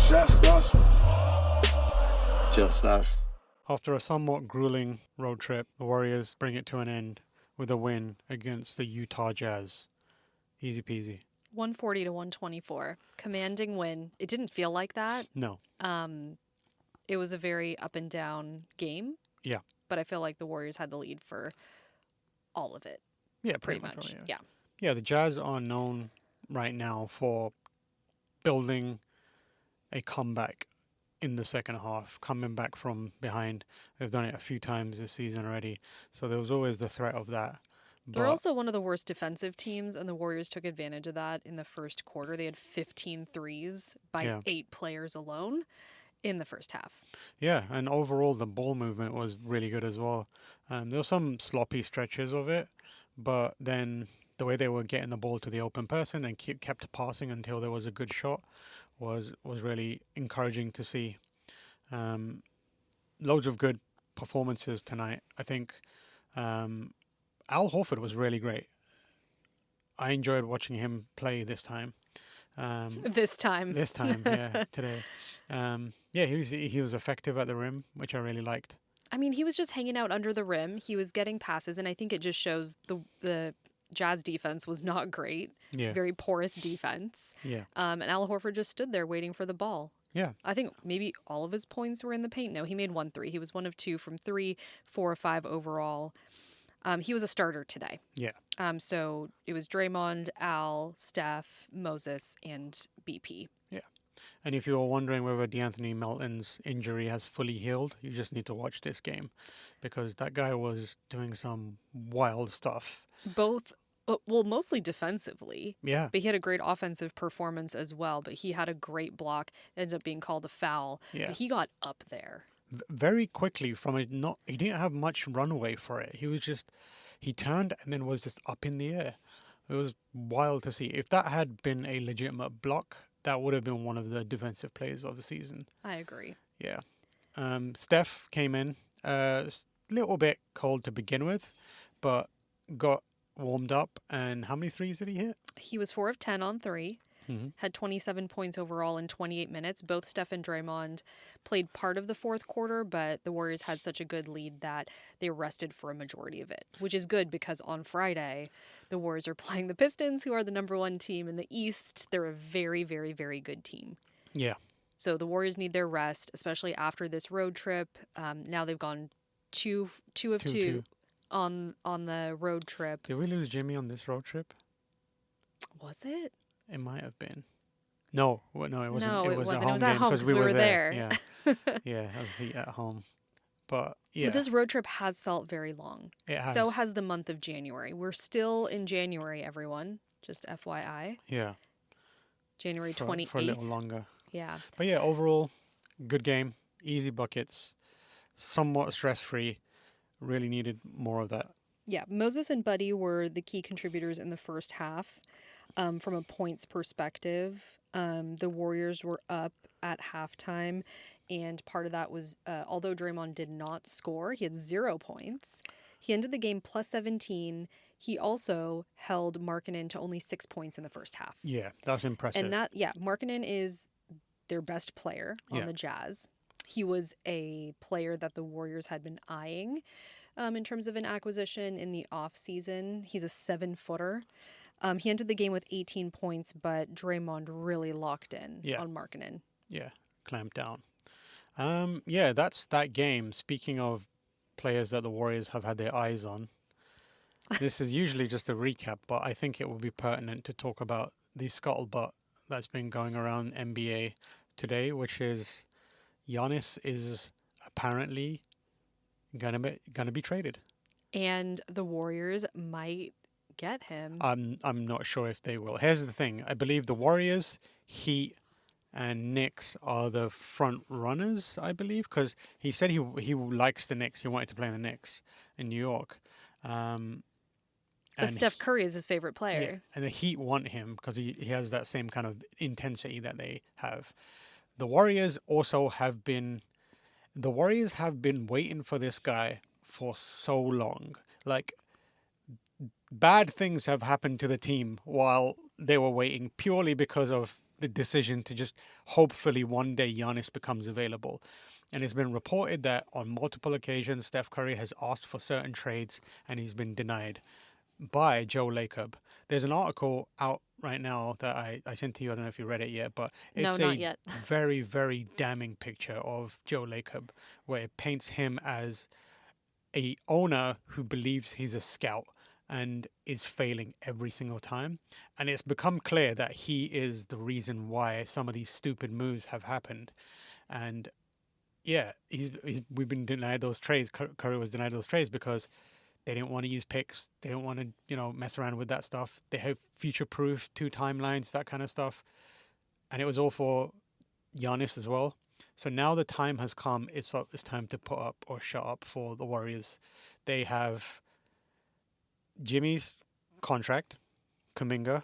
Just us. Just us. After a somewhat grueling road trip, the Warriors bring it to an end with a win against the Utah Jazz. Easy peasy. 140 to 124. Commanding win. It didn't feel like that. No. It was a very up and down game. Yeah. But I feel like the Warriors had the lead for all of it. Yeah, Pretty pretty much. much. Yeah. Yeah, the Jazz are known right now for building a comeback in the second half, coming back from behind. They've done it a few times this season already, so there was always the threat of that. They're also one of the worst defensive teams, and the Warriors took advantage of that in the first quarter. They had 15 threes by 8 players alone in the first half. Yeah, and overall the ball movement was really good as well. There were some sloppy stretches of it, but then the way they were getting the ball to the open person and kept passing until there was a good shot was really encouraging to see. Loads of good performances tonight. I think Al Horford was really great. I enjoyed watching him play this time. This time, yeah, today. He was effective at the rim, which I really liked. I mean, he was just hanging out under the rim. He was getting passes, and I think it just shows the Jazz defense was not great. Yeah. Very porous defense. Yeah. And Al Horford just stood there waiting for the ball. Yeah. I think maybe all of his points were in the paint. No, he made 1 3. He was 1 of 2 from 3, 4 of 5 overall. He was a starter today. Yeah. So it was Draymond, Al, Steph, Moses, and BP. Yeah. And if you're wondering whether De'Anthony Melton's injury has fully healed, you just need to watch this game because that guy was doing some wild stuff. Mostly defensively. Yeah. But he had a great offensive performance as well. But he had a great block. Ended up being called a foul. Yeah. But he got up there. Very quickly from it. He didn't have much runway for it. He turned and then was just up in the air. It was wild to see. If that had been a legitimate block, that would have been one of the defensive players of the season. I agree. Yeah. Steph came in a little bit cold to begin with, but got warmed up. And how many threes did he hit? He was 4 of 10 on 3. Mm-hmm. Had 27 points overall in 28 minutes. Both Steph and Draymond played part of the fourth quarter, but the Warriors had such a good lead that they rested for a majority of it, which is good because on Friday, the Warriors are playing the Pistons, who are the number 1 team in the East. They're a very, very, very good team. Yeah. So the Warriors need their rest, especially after this road trip. Now they've gone two of two on the road trip. Did we lose Jimmy on this road trip? Was it? It might have been. No, it wasn't. No, it was it a home wasn't. It game was at home because 'cause we were there. Yeah, yeah, I was at home. But yeah, But this road trip has felt very long. it has. So has the month of January. We're still in January, everyone. Just FYI. Yeah, January 28th. for a little longer. Yeah. But yeah, overall, good game, easy buckets, somewhat stress-free. Really needed more of that. Yeah. Moses and Buddy were the key contributors in the first half. From a points perspective, the Warriors were up at halftime. And part of that was, although Draymond did not score, he had 0 points. He ended the game plus 17. He also held Markkanen to only 6 points in the first half. Yeah, that's impressive. And Markkanen is their best player on the Jazz. He was a player that the Warriors had been eyeing in terms of an acquisition in the offseason. He's a 7-footer. He ended the game with 18 points, but Draymond really locked in on Markkanen. Yeah, clamped down. That's that game. Speaking of players that the Warriors have had their eyes on, this is usually just a recap, but I think it would be pertinent to talk about the scuttlebutt that's been going around NBA today, which is Giannis is apparently gonna be traded, and the Warriors might get him. I'm not sure if they will. Here's the thing: I believe the Warriors, Heat, and Knicks are the front runners. I believe because he said he likes the Knicks. He wanted to play in the Knicks in New York. But Steph Curry is his favorite player. Yeah, and the Heat want him because he has that same kind of intensity that they have. The Warriors have been waiting for this guy for so long. Like, bad things have happened to the team while they were waiting purely because of the decision to just hopefully one day Giannis becomes available. And it's been reported that on multiple occasions, Steph Curry has asked for certain trades and he's been denied by Joe Lacob. There's an article out right now that I sent to you. I don't know if you read it yet, but No, it's not a yet. very, very damning picture of Joe Lacob, where it paints him as a owner who believes he's a scout and is failing every single time. And it's become clear that he is the reason why some of these stupid moves have happened. And yeah, we've been denied those trades. Curry was denied those trades because they didn't want to use picks. They don't want to, mess around with that stuff. They have future-proof 2 timelines, that kind of stuff. And it was all for Giannis as well. So now the time has come. It's time to put up or shut up for the Warriors. They have Jimmy's contract, Kuminga,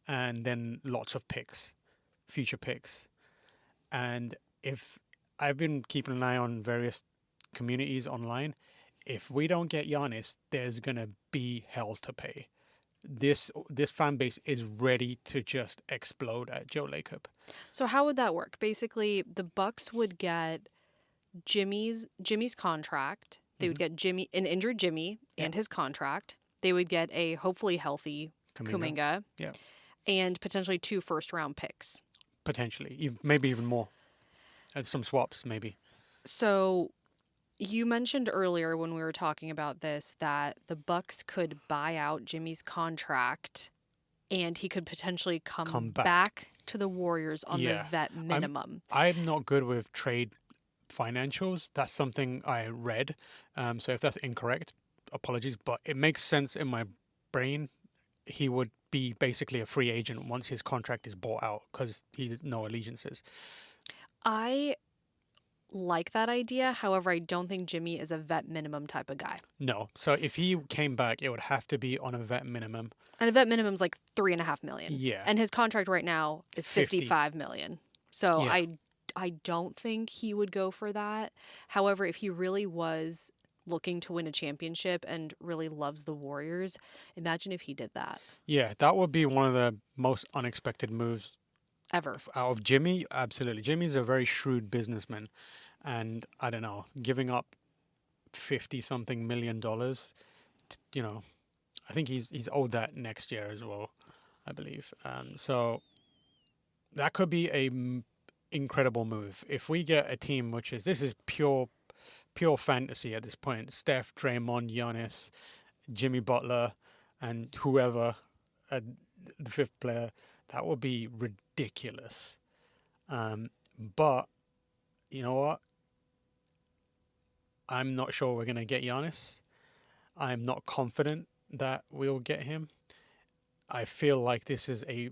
and then lots of picks, future picks. And if I've been keeping an eye on various communities online, if we don't get Giannis, there's gonna be hell to pay. This fan base is ready to just explode at Joe Lacob. So how would that work? Basically, the Bucks would get Jimmy's contract. They would get an injured Jimmy and his contract. They would get a hopefully healthy Kuminga. Yeah. And potentially 2 first-round picks. Potentially, maybe even more. And some swaps, maybe. So you mentioned earlier when we were talking about this that the Bucks could buy out Jimmy's contract and he could potentially come back to the Warriors on the vet minimum. I'm not good with trade financials. That's something I read. So if that's incorrect, apologies. But it makes sense in my brain. He would be basically a free agent once his contract is bought out because he has no allegiances. I like that idea. However, I don't think Jimmy is a vet minimum type of guy. No. So if he came back, it would have to be on a vet minimum. And a vet minimum is like $3.5 million. Yeah. And his contract right now is 50. $55 million. So Yeah. I don't think he would go for that. However, if he really was looking to win a championship and really loves the Warriors, imagine if he did that. Yeah, that would be one of the most unexpected moves Ever. out of Jimmy. Absolutely. Jimmy's a very shrewd businessman. And I don't know, giving up 50 something million dollars, I think he's owed that next year as well, I believe. So that could be a incredible move. If we get a team this is pure fantasy at this point. Steph, Draymond, Giannis, Jimmy Butler, and whoever, the fifth player, that would be ridiculous. But you know what? I'm not sure we're going to get Giannis. I'm not confident that we'll get him. I feel like this is a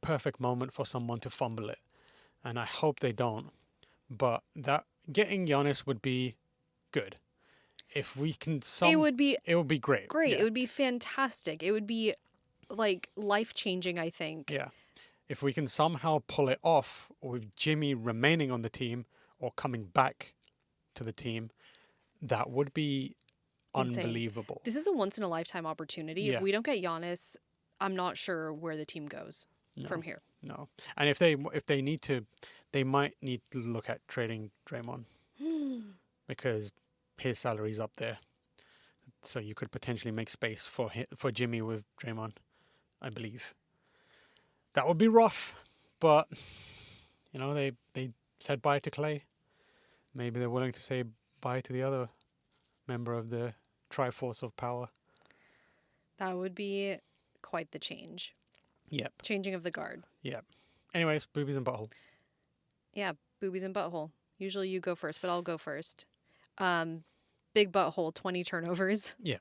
perfect moment for someone to fumble it. And I hope they don't. But that getting Giannis would be good. If we can it would be great. Great. Yeah. It would be fantastic. It would be like life-changing, I think. Yeah. If we can somehow pull it off with Jimmy remaining on the team or coming back to the team, that would be Insane. Unbelievable. This is a once-in-a-lifetime opportunity. Yeah. If we don't get Giannis, I'm not sure where the team goes from here. No. And if they need to, they might need to look at trading Draymond because his salary's up there. So you could potentially make space for Jimmy with Draymond, I believe. That would be rough, but they said bye to Clay. Maybe they're willing to say bye to the other member of the Triforce of Power. That would be quite the change. Yep. Changing of the guard. Yep. Anyways, boobies and butthole. Yeah, boobies and butthole. Usually you go first, but I'll go first. Big butthole, 20 turnovers. Yeah.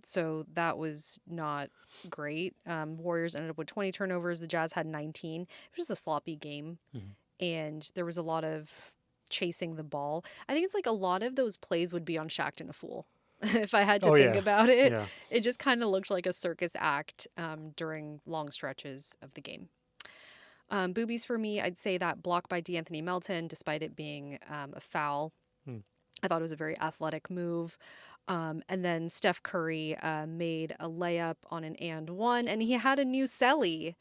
So that was not great. Warriors ended up with 20 turnovers. The Jazz had 19. It was just a sloppy game. Mm-hmm. And there was a lot of chasing the ball. I think it's like a lot of those plays would be on Shaqtin' a Fool. If I had to think about it, It just kind of looked like a circus act during long stretches of the game. Boobies for me, I'd say that block by De'Anthony Melton, despite it being a foul. I thought it was a very athletic move. And then Steph Curry made a layup on an and one, and he had a new celly.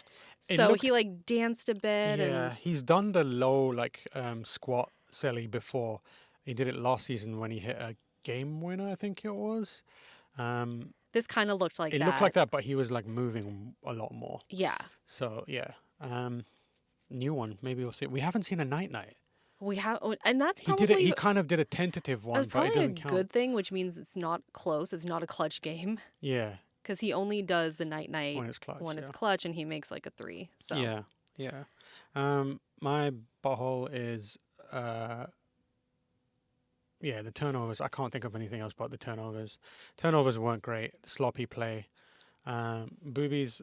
It So he looked, like danced a bit yeah, and he's done the low like squat silly before. He did it last season when he hit a game winner, I think it was. Um, this kind of looked like it looked like that. that, but he was like moving a lot more. Yeah. So yeah, new one. Maybe we'll see. We haven't seen a night night. We have, and that's He did it. probably He kind of did a tentative one, that's but it probably a doesn't count. good thing, which means it's not close. It's not a clutch game Yeah, because he only does the night night when it's clutch. when it's Yeah, clutch, and he makes like a three. So yeah, yeah. My butthole is yeah, the turnovers. I can't think of anything else but the turnovers. Turnovers weren't great. Sloppy play. Boobies.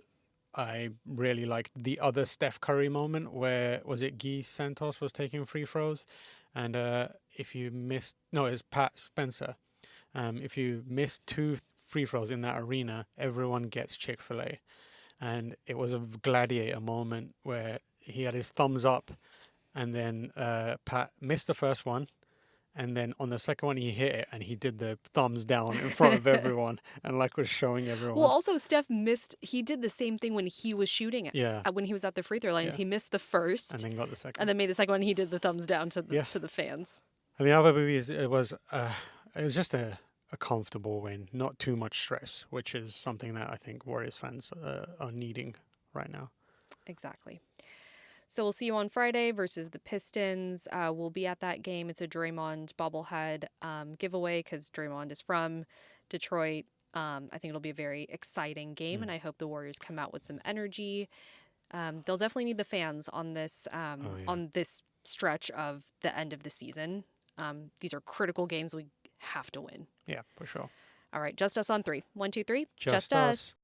I really liked the other Steph Curry moment where was it Guy Santos was taking free throws, and if you missed, no, it's Pat Spencer. If you missed two free throws in that arena, everyone gets Chick-fil-A, and it was a gladiator moment where he had his thumbs up, and then Pat missed the first one, and then on the second one he hit it and he did the thumbs down in front of everyone and like was showing well, everyone. also Steph missed. He did the same thing when he was shooting it. Yeah, When he was at the free throw lines, yeah, he missed the and first, then got the and second. then made the second one. He did the thumbs down Yeah, to the fans. and the other movie is it was just a comfortable win, not too much stress, which is something that I think Warriors fans are needing right now. Exactly. So we'll see you on Friday versus the Pistons. We'll be at that game. It's a Draymond bobblehead giveaway because Draymond is from Detroit. I think it'll be a very exciting game, and I hope the Warriors come out with some energy. They'll definitely need the fans Oh yeah, on this stretch of the end of the season. These are critical games we have to win. yeah, for sure. All right, just us on three. 1, 2, 3. Just us. Us.